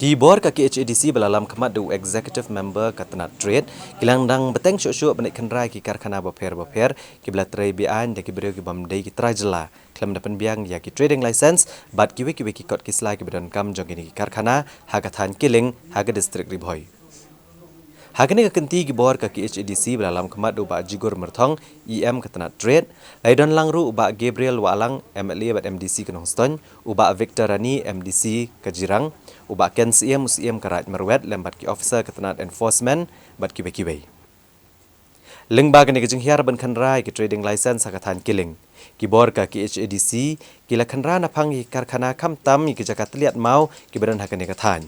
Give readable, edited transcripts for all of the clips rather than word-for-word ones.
Kibor kaki HADC belalam kemat du executive member katanat trade kilang dang beteng syuk-syuk benik kenrai ki karkhana baper kibla tray bian de kibrio ki bamdei ki trajela klem dapen biang ya ki trading license bat kiwe ki kot kisla ki badan kam jong ini ki karkhana hagathan kiling haga district ribhoi. Hagani kekenti kibor kaki HADC belalam kemat du ba jigur merthong EM katanat trade laidon langru uba Gabriel Walang MLA bat MDC Kenongstone uba Victor Rani MDC Kajirang uba Ken CM Karaj Merwet lembat ki officer katanat enforcement bat kiwe. Lengba kini kejeng hiar ban khanrai ki trading license hagathan kiling. Kibor kaki HADC kila khanra napang ki karkhana kamtam ki jakat liat mau ki badan hakani kathan.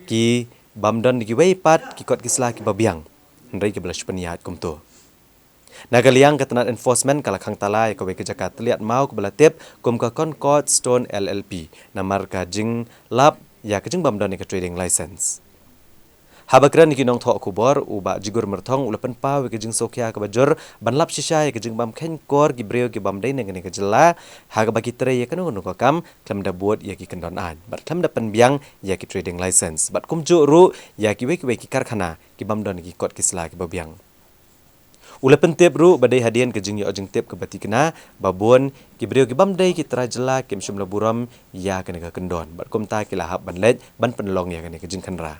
Ki bamdon ki weipat ki kot kislah ki babiang hendrai ki belas peniat kumtu nagaliang katanat enforcement kala khang talai ko ke jakat liat mau ke belatip kum ka Concord Stone LLP namar ka jing lab ya ke jing bamdon ki trading license habakran ki nong tho kubor uba jigur merthong ulapan pa ke jing sokya ka bajur banlap shisha ke jing bam khen kor ki breo ki bam dai nang ke jela ha bagi tre ya kanu ko kam klem da buat ya ki kendon an bat klem da penbiang ya ki trading license bat kum ju ru ya ki we ki karkhana ki bam don ki kot kisla ki babiang ulapan tep ru badai hadian ke jing ya jing tep ke batikna babon ki breo ki bam dai ki trajela kim shum laburam ya ke kendon bat kum ta ki lahap banlet ban penlong ya ke jing khanra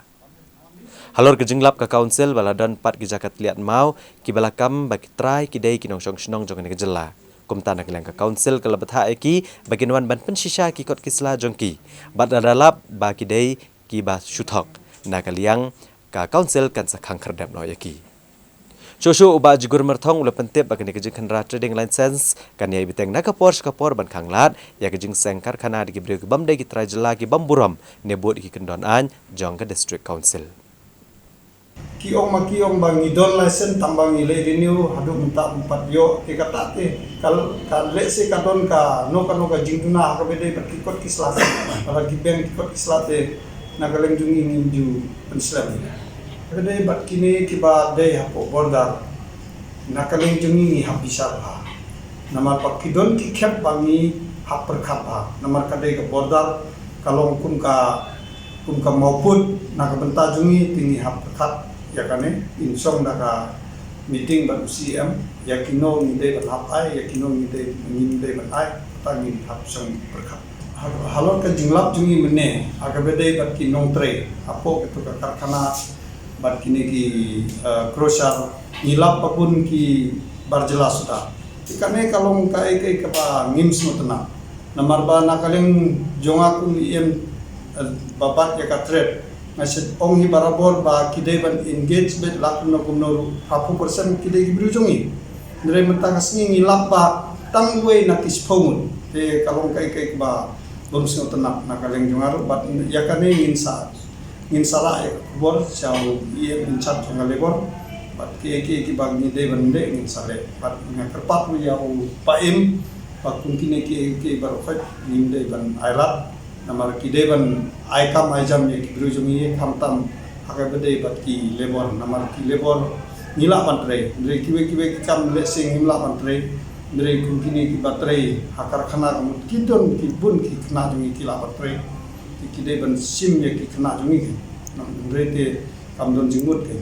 halor ke jinglap ka council baladan pat ki jakat liat mau ki balakam bagi try ki dei ki nong snong jong ne jela kumta nak lang ka council ka labatha eki bagian wan ban pen shisha ki kot kisla jongki bad dalap ba ki dei ki ba shuthok nakaliang ka council kan sakhang khardap no eki Shosho uba jigur merthong ula pentep bagi ke jing khanra trading license kan yai biteng nakapor ban khanglat ya ke jing sengkar khana di breu ki bam dei ki trajela ki bamburam nebut ki kendon an jong ka district council kiong bang idon license tambang ile renew hadu minta 4 yo ke kata te kal le se kadon ka no ka jingduna ka bede berkikot kislat ala gibeng kikot kislate nagaleng jungi ninju penslam bede bat kini kiba de hapo border nakaleng jungi habisar ha namar pakidon ki khep bangi hap perkhat ha namar kadai ka border kalong kum ka maupun nakabenta jungi tinggi hap perkhat ya kane insong naka meeting ban CM yakino ngide ban hapai yakino ngide ban ai tangin hap sang perkhat halor ka jinglap jungi mene agabede bat ki nong tre apo itu ka karkhana bat kini ki krosar ngilap papun ki barjela sudah ikane kalong kai ka ba ngims mutna namar ba nakaleng jonga kun babat ya ka trade masih ong hi barabor ba kidai ban engagement lakun na kumno 50% kidai gibru jongi ndre mentangas ni ngilap ba tangwe na kispongun te kalong kai ba bums no tenak na kaleng jongaru bat ya kane ngin sala ya bor siaw ie inchat jonga lebor bat ki bag ni dei ban de ngin sale bat ngakerpat ya paim ba kun kine ki barofat ngin dei ban ailat namar kide ban aikam aijam ye kibru jumi khamtam haga bede bat ki lebor namar ki lebor nila bantre ndre kiwe kam le sing nila bantre ndre kunkini ki batre hakar khana kam kidon ki bun ki khna jumi ki la batre ki kide ban sim ye ki khna jumi ndre te kam don jingmut ke